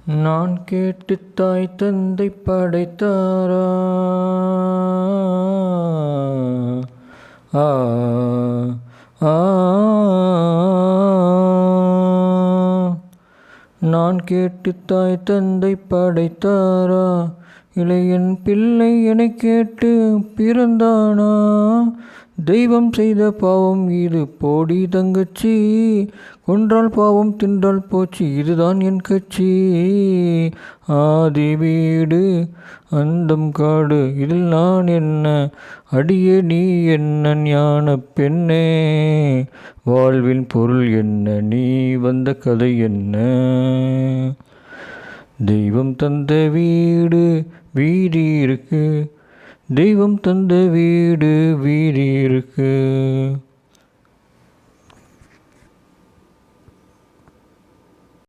நான் கேட்டு தாய் தந்தை படைத்தாரா? ஆ ஆ நான் கேட்டு தாய் தந்தை படைத்தாரா? இளையன் பிள்ளை என கேட்டு பிறந்தானா? தெய்வம் செய்த பாவம் இது போடி தங்கச்சி, கொன்றால் பாவம் தின்றால் போச்சு இதுதான் என் கட்சி. ஆதி வீடு அந்தம் காடு இதில் நான் என்ன, அடியே நீ என்ன ஞான பெண்ணே, வாழ்வின் பொருள் என்ன, நீ வந்த கதை என்ன? தெய்வம் தந்த வீடு வீதி இருக்கு, தெய்வம் தந்த வீடு வீதி இருக்கு.